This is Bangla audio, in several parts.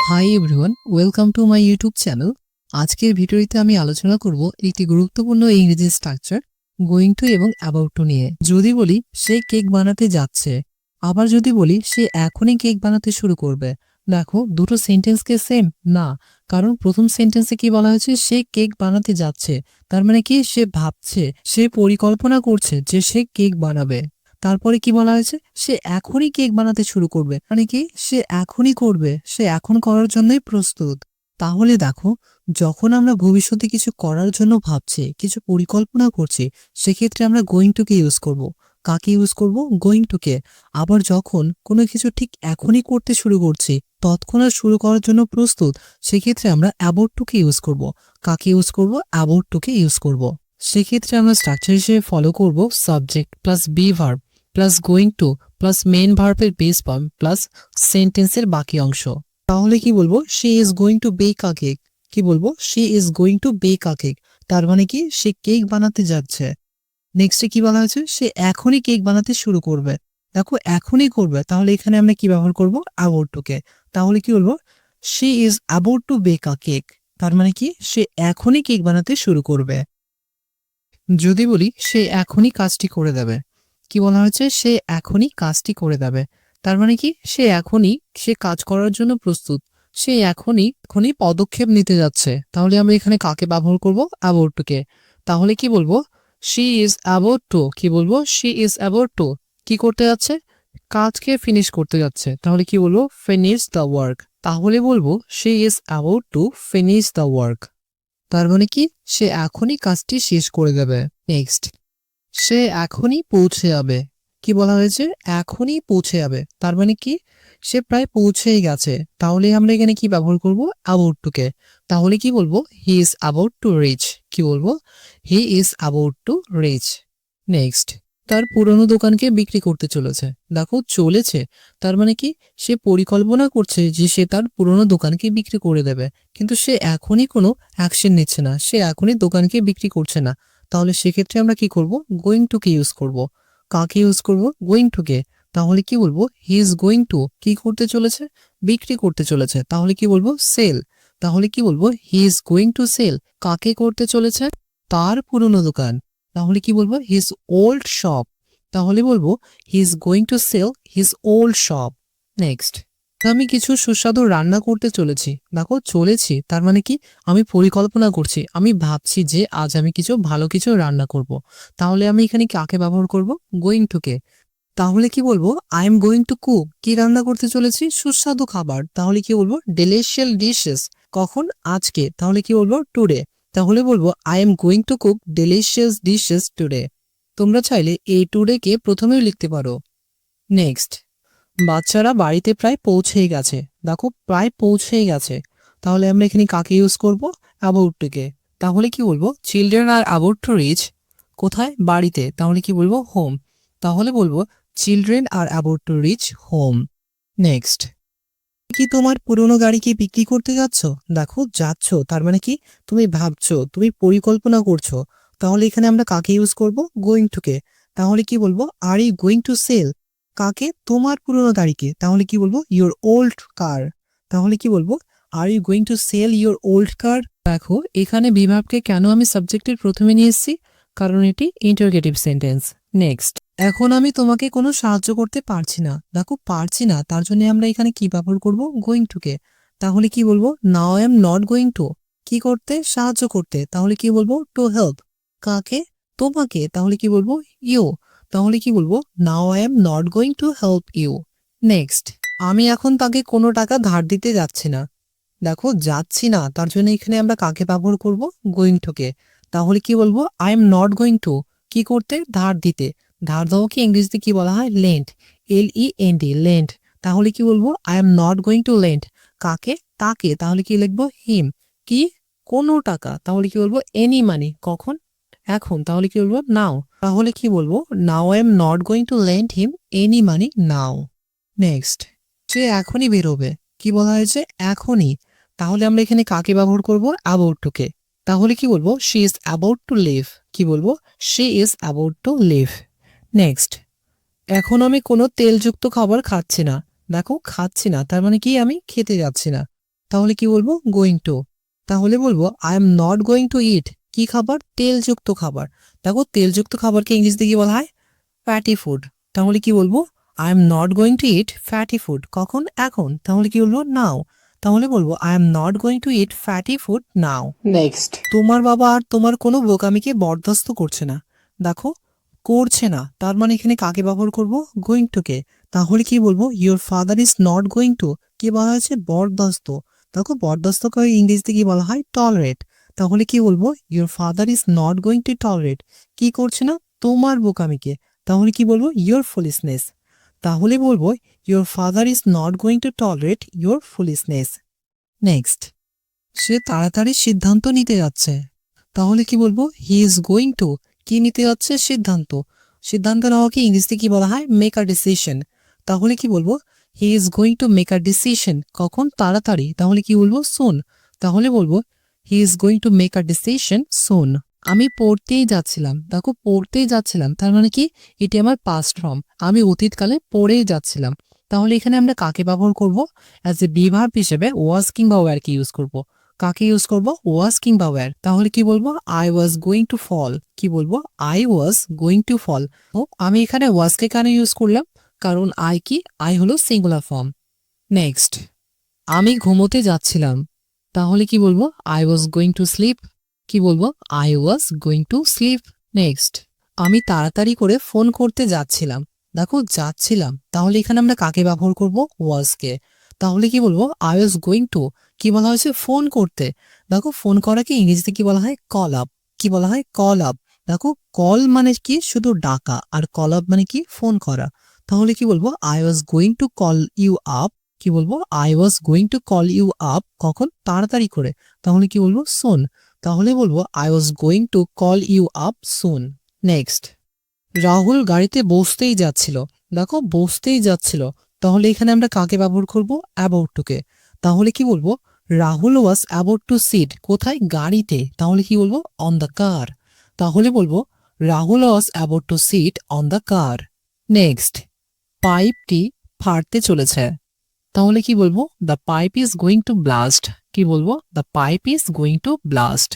Hi everyone, welcome to my YouTube channel. আজকের ভিডিওতে আমি আলোচনা করব একটি গুরুত্বপূর্ণ ইংরেজি স্ট্রাকচার গোয়িং টু এবং অ্যাবাউট টু নিয়ে। যদি বলি সে কেক বানাতে যাচ্ছে, আবার যদি বলি সে এখনই কেক বানাতে শুরু করবে, দেখো দুটো সেন্টেন্সকে সেম না। কারণ প্রথম সেন্টেন্সে কি বলা হয়েছে, সে কেক বানাতে যাচ্ছে, তার মানে কি সে ভাবছে, সে পরিকল্পনা করছে যে সে কেক বানাবে। তারপরে কি বলা হয়েছে, সে এখনই কেক বানাতে শুরু করবে, মানে কি সে এখনই করবে, সে এখন করার জন্যই প্রস্তুত। তাহলে দেখো, যখন আমরা ভবিষ্যতে কিছু করার জন্য ভাবছি, কিছু পরিকল্পনা করছি, সেক্ষেত্রে আমরা গোয়িং টু কে ইউজ করব। কাকে ইউজ করব? গোয়িং টু কে। আবার যখন কোনো কিছু ঠিক এখনই করতে শুরু করছি, তৎক্ষণাৎ শুরু করার জন্য প্রস্তুত, সেক্ষেত্রে আমরা অ্যাবাউট টু কে ইউজ করব। কাকে ইউজ করব? অ্যাবাউট টু কে ইউজ করব। সেক্ষেত্রে আমরা স্ট্রাকচার হিসেবে ফলো করব subject plus be verb plus going to plus main ভার্বের বেস ফর্ম প্লাস সেন্টেন্সের বাকি অংশ। তাহলে কি বলবো, she is going to bake a cake. কি বলবো? She is going to bake a cake. তার মানে কি সে কেক বানাতে যাচ্ছে। নেক্সটে কি বলা হয়েছে, সে এখনই কেক বানাতে শুরু করবে। দেখো এখনই করবে, তাহলে এখানে আমরা কি ব্যবহার করব? অ্যাবাউট টু কে। তাহলে কি বলবো, she is about two bake a cake. তার মানে কি সে এখনই কেক বানাতে শুরু করবে। যদি বলি সে এখনই কাজটি করে দেবে, কি বলা হয়েছে, সে এখনই কাজটি করে দেবে। তার মানে কি সে কাজ করার জন্য প্রস্তুত, সে এখনই পদক্ষেপ নিতে যাচ্ছে। তাহলে আমরা এখানে কাকে ব্যবহার করব? অ্যাবাউট টু কে। তাহলে কি বলবো, শি ইজ অ্যাবাউট টু, কি বলবো, শি ইজ অ্যাবাউট টু কি করতে যাচ্ছে? কাজকে ফিনিশ করতে যাচ্ছে। তাহলে কি বলবো, ফিনিশ দ্য ওয়ার্ক। তাহলে বলবো she is about to finish the work. তার মানে কি সে এখনই কাজটি শেষ করে দেবে। নেক্সট, সে এখনই পৌঁছে যাবে। কি বলা হয়েছে? এখনই পৌঁছে যাবে। তার মানে কি সে প্রায় পৌঁছেই গেছে। তাহলে আমরা এখানে কি ব্যবহার করব? অ্যাবাউট টু কে। তাহলে কি বলবো, he is about to rich. কি বলবো, he is about to rich. Next, তার পুরনো দোকানকে বিক্রি করতে চলেছে। দেখো চলেছে, তার মানে কি সে পরিকল্পনা করছে যে সে তার পুরনো দোকানকে বিক্রি করে দেবে, কিন্তু সে এখনই কোনো অ্যাকশন নিচ্ছে না, সে এখনই দোকানকে বিক্রি করছে না। তাহলে সেক্ষেত্রে আমরা কি করব? গোয়িং টু কে ইউজ করব। কাকে ইউজ করব? গোয়িং টু কে। তাহলে কি বলবো, হি ইজ গোয়িং টু কি করতে চলেছে? বিক্রি করতে চলেছে। তাহলে কি বলবো? সেল। তাহলে কি বলবো, he is going to sell কাকে করতে চলেছে? তার পুরনো দোকান। তাহলে কি বলবো, হিজ ওল্ড শপ। তাহলে বলবো he is going to sell his old shop. Next, আমি কিছু সুস্বাদু রান্না করতে চলেছি। দেখো চলেছি, তার মানে কি আমি পরিকল্পনা করছি, আমি ভাবছি যে আজ আমি ভালো কিছু রান্না করব। তাহলে আমি এখানে কাকে ব্যবহার করব? গোয়িং টু কে। তাহলে কি বলবো, I am going to cook কি রান্না করতে চলেছি? সুস্বাদু খাবার। তাহলে কি বলবো, ডেলিশিয়াস ডিশেস। কখন? আজকে। তাহলে কি বলবো, টুডে। তাহলে বলবো I am going to cook delicious dishes today. তোমরা চাইলে এই টুডে কে প্রথমেও লিখতে পারো। নেক্সট, বাচ্চারা বাড়িতে প্রায় পৌঁছেই গেছে। দেখো প্রায় পৌঁছেই গেছে। তাহলে আমরা এখানে কাকে ইউজ করব? অ্যাবাউট টু কে। তাহলে কি বলবো, children are about to reach কোথায়? বাড়িতে। তাহলে কি বলবো, হোম। তাহলে বলবো children are about to reach home. Next, কি তোমার পুরনো গাড়িকে বিক্রি করতে যাচ্ছ? দেখো যাচ্ছ, তার মানে কি তুমি ভাবছো, তুমি পরিকল্পনা করছো। তাহলে এখানে আমরা কাকে ইউজ করব? গোয়িং টু কে। তাহলে কি বলবো, are you going to sell কাকে? তোমার পুরনো গাড়িকে। তাহলে কি বলবো, ইউর ওল্ড কার। তাহলে কি বলবো, are you going to sell your old car. দেখো এখানে বিভাগকে কেন আমি সাবজেক্টের প্রথমে নিয়ে এসেছি, কারণ এটি ইন্টারোগেটিভ সেন্টেন্স। নেক্সট, এখন আমি তোমাকে কোনো সাহায্য করতে পারছি না। দেখো পারছি না, তার জন্য আমরা এখানে কি ব্যবহার করব? গোয়িং টু কে। তাহলে কি বলবো, now I am not going two কি করতে? সাহায্য করতে। তাহলে কি বলবো, টু হেল্প কাকে? তোমাকে। তাহলে কি বলবো, ইউ। তাহলে কি বলবো, now I am not going to help you. Next, আমি এখন তাকে কোনো টাকা ধার দিতে যাচ্ছি না। দেখো যাচ্ছি না, তার জন্য এখানে আমরা কাকে ব্যবহার করব? গোয়িং টু কে। তাহলে কি বলবো, I am not going two কি করতে? ধার দিতে। ধার দেওয়াকে ইংরেজিতে কি বলা হয়? লেন্ড। LEND, lend. তাহলে কি বলবো, I am not going to lend কাকে? তাকে। তাহলে কি লিখবো, হিম। কি? কোনো টাকা। তাহলে কি বলবো, এনি মানি কখন? এখন। তাহলে কি বলবো, নাও। তাহলে কি বলবো, now I am not going to lend him any money now. Next, সে এখনই বেরোবে। কি বলা হয়েছে? এখনই। তাহলে আমরা এখানে কাকে ব্যবহার করব? অ্যাবাউট টু কে। তাহলে কি বলবো, she is about to leave. কি বলবো, she is about to leave. Next, এখন আমি কোনো তেলযুক্ত খাবার খাচ্ছি না। দেখো খাচ্ছি না, তার মানে কি আমি খেতে যাচ্ছি না। তাহলে কি বলবো গোয়িং টু। তাহলে বলবো I am not going to eat কি খাবার, তেলযুক্ত খাবার। দেখো তেলযুক্ত খাবারকে ইংরেজিতে কি বলা হয়, ফ্যাটি ফুড। তাহলে কি বলবো I am not going to it fatty food, কখন, এখন। তাহলে কি বলবো নাও। তাহলে বলবো I am not going to it fatty food now. Next. তোমার বাবা আর তোমার কোনো বোকামিকে বরদাস্ত করছে না। দেখো করছে না, তার মানে এখানে কাকে ব্যবহার করব, গোয়িং টু কে। তাহলে কি বলবো your father is not going two, কি বলা হয়েছে, বরদাস্ত। দেখো বরদাস্তকে ইংরেজিতে কি বলা হয়, টলারেট। তাহলে কি বলবো your father is not going to tolerate, কি করছে না, তোমার বোকামিকে। তাহলে কি বলবো ইওর ফুলিশনেস। তাহলে বলবো your father is not going to tolerate your foolishness. Next, সে তাড়াতাড়ি সিদ্ধান্ত নিতে যাচ্ছে। তাহলে কি বলবো হি ইজ গোয়িং টু, কি নিতে যাচ্ছে, সিদ্ধান্ত। সিদ্ধান্ত নেওয়াকে ইংরেজিতে কি বলা হয়, মেক আ ডিসিশন। তাহলে কি বলবো he is going to make a decision, কখন, তাড়াতাড়ি। তাহলে কি বলবো সুন। তাহলে বলবো he is going to make a decision soon. আমি পড়তেই যাচ্ছিলাম। দেখো পড়তেই যাচ্ছিলাম তার মানে কি, এটি আমার পাস্ট ফর্ম, আমি অতীতকালে পড়েই যাচ্ছিলাম। তাহলে এখানে আমরা কাকে ব্যবহার করব, অ্যাজ এ বিভার্ব হিসেবে ওয়াজ কিংবা ওয়্যার কি ইউজ করব। কাকে ইউজ করব, ওয়াজ কিংবা ওয়্যার। তাহলে কি বলবো I was going to fall, কি বলবো I was going to fall. ও আমি এখানে ওয়াজকে কেন ইউজ করলাম, কারণ আই কি, আই হলো সিঙ্গুলার ফর্ম। নেক্সট, আমি ঘুমোতে যাচ্ছিলাম। তাহলে কি বলবো I was going to sleep, কি বলবো I was going to sleep. Next, আমি তাড়াতাড়ি করে ফোন করতে যাচ্ছিলাম। দেখো যাচ্ছিলাম, তাহলে এখানে আমরা কাকে ব্যবহার করব, ওয়াজকে। তাহলে কি বলবো আই ওয়াজ গোয়িং টু, কি বলা হয়েছে, ফোন করতে। দেখো ফোন করাকে ইংরেজিতে কি বলা হয়, কল আপ, কি বলা হয়, কল আপ। দেখো কল মানে কি, শুধু ডাকা, আর কল আপ মানে কি, ফোন করা। তাহলে কি বলবো I was going to call you up, কি বলবো I was going to call you up, কখন, তাড়াতাড়ি করে। তাহলে কি বলবো সুন। তাহলে বলবো I was going to call you up soon. Next, Rahul গাড়িতে বসতেই যাচ্ছিল। দেখো বসতেই যাচ্ছিল, তাহলে এখানে আমরা কাকে ব্যবহার করব, অ্যাবাউট টু কে। তাহলে কি বলবো Rahul was about to sit, কোথায়, গাড়িতে। তাহলে কি বলবো অন দ্য কার। তাহলে বলবো Rahul was about to sit on the car. Next, পাইপটি ফাটতে চলেছে। তাহলে কি বলবো the pipe is going to blast, কি বলবো the pipe is going to blast.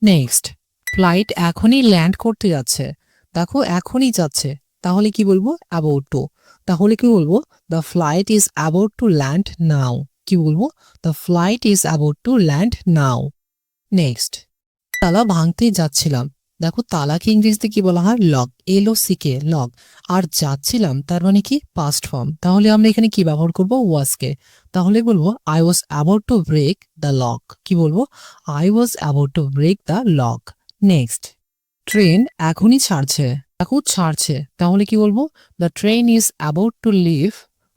Next, flight এখনই ল্যান্ড করতে যাচ্ছে। দেখো এখনই যাচ্ছে, তাহলে কি বলবো অ্যাবাউট টু। তাহলে কি বলবো the flight is about to land now, কি বলবো the flight is about to land now. Next, তালা ভাঙতে যাচ্ছিলাম। দেখো তালাকে ইংরেজিতে কি বলা হয়, লক, LOCK, লক। আর যাচ্ছিলাম তার মানে কি, পাস্ট ফর্ম। তাহলে আমরা এখানে কি ব্যবহার করব, ওয়াজকে। তাহলে বলবো I was about to break the lock, কি বলবো I was about to break the lock. Next, train এখনই ছাড়ছে। দেখো ছাড়ছে, তাহলে কি বলবো the train is about to leave,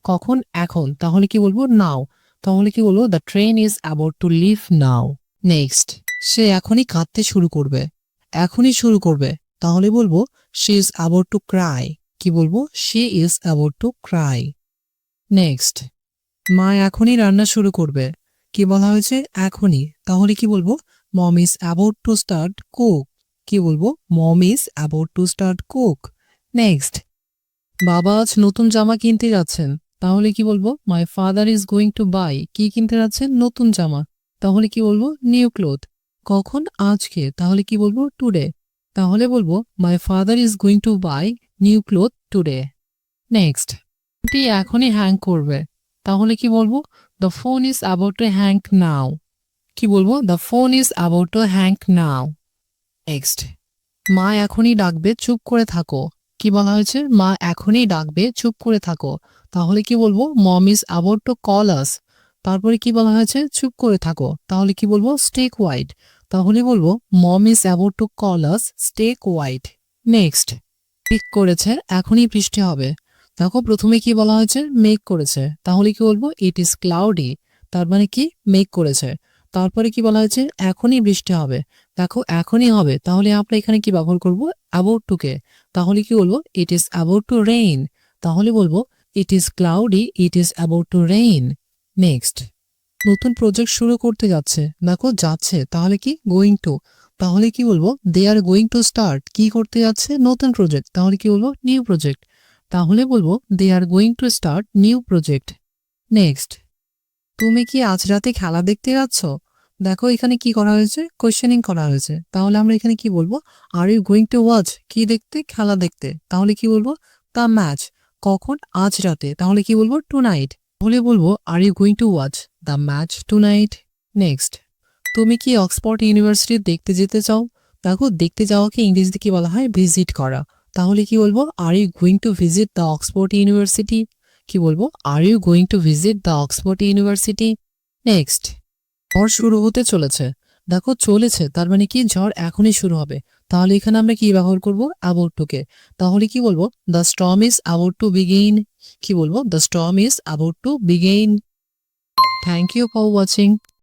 কখন, এখন। তাহলে কি বলবো নাও। তাহলে কি বলবো the train is about to leave now. Next, সে এখনই কাঁদতে শুরু করবে, এখনই শুরু করবে। তাহলে বলবো she is about to cry, কি বলবো she is about to Cry. Next, মা এখনই রান্না শুরু করবে, কি বলা হয়েছে, এখনই। তাহলে কি বলবো mom is about to start cook, কি বলবো mom is about to start cook. Next, বাবা আজ নতুন জামা কিনতে যাচ্ছেন। তাহলে কি বলবো my father is going to buy, কি কিনতে যাচ্ছেন, নতুন জামা। তাহলে কি বলবো নিউ ক্লোথ, কখন, আজকে। তাহলে কি বলবো টুডে। তাহলে বলবো my father is going to buy new cloth today. Next, ফোনটি এখনই হ্যাং করবে। তাহলে কি বলবো the phone is about to hang now, কি বলবো the phone is about to hang now. Next, মা এখনই ডাকবে, চুপ করে থাকো। কি বলা হয়েছে, মা এখনই ডাকবে, চুপ করে থাকো। তাহলে কি বলবো mom is about to call us. তারপরে কি বলা হয়েছে, চুপ করে থাকো। তাহলে কি বলবো স্টে কোয়াইট। তাহলে বলবো mom is about to call us stay quiet. Next, মেঘ করেছে, এখনই বৃষ্টি হবে। দেখো প্রথমে কি বলা হয়েছে, মেঘ করেছে। তাহলে কি বলবো ইট ইজ ক্লাউডি, তার মানে কি মেঘ করেছে। তারপরে কি বলা হয়েছে, এখনই বৃষ্টি হবে। দেখো এখনই হবে, তাহলে আমরা এখানে কি ব্যবহার করব, অ্যাবাউট টু কে। তাহলে কি বলবো it is about to rain. তাহলে বলবো it is cloudy, it is about to rain. Next, নতুন প্রজেক্ট শুরু করতে যাচ্ছে। দেখো যাচ্ছে, তাহলে কি গোয়িং টু। তাহলে কি বলবো they are going to start, কি করতে যাচ্ছে, নতুন প্রজেক্ট। তাহলে কি বলবো নিউ প্রজেক্ট। তাহলে বলবো they are going to start new project. Next, তুমি কি আজ রাতে খেলা দেখতে যাচ্ছ? দেখো এখানে কি করা হয়েছে, কোয়েশ্চেনিং করা হয়েছে। তাহলে আমরা এখানে কি বলবো? Are you going to watch? কি দেখতে? খেলা দেখতে। তাহলে কি বলবো? The match. কখন? আজ রাতে। তাহলে কি বলবো? Tonight. তাহলে বলবো are you going to watch the match tonight? Next, তুমি কি অক্সফোর্ড ইউনিভার্সিটি দেখতে যেতে চাও? দেখো দেখতে যাওয়াকে ইংরেজিতে কি বলা হয়? ভিজিট করা। তাহলে কি বলবো? Are you going to visit the Oxford university? কি বলবো? Are you going to visit the Oxford university? Next, ঝড় শুরু হতে চলেছে। দেখো চলেছে তার মানে কি ঝড় এখনই শুরু হবে। তাহলে এখানে আমরা কি ব্যবহার করব? অ্যাবাউট টু কে। তাহলে কি বলবো? The storm is about to begin. কি বলবো? The storm is about to begin. Thank you for watching.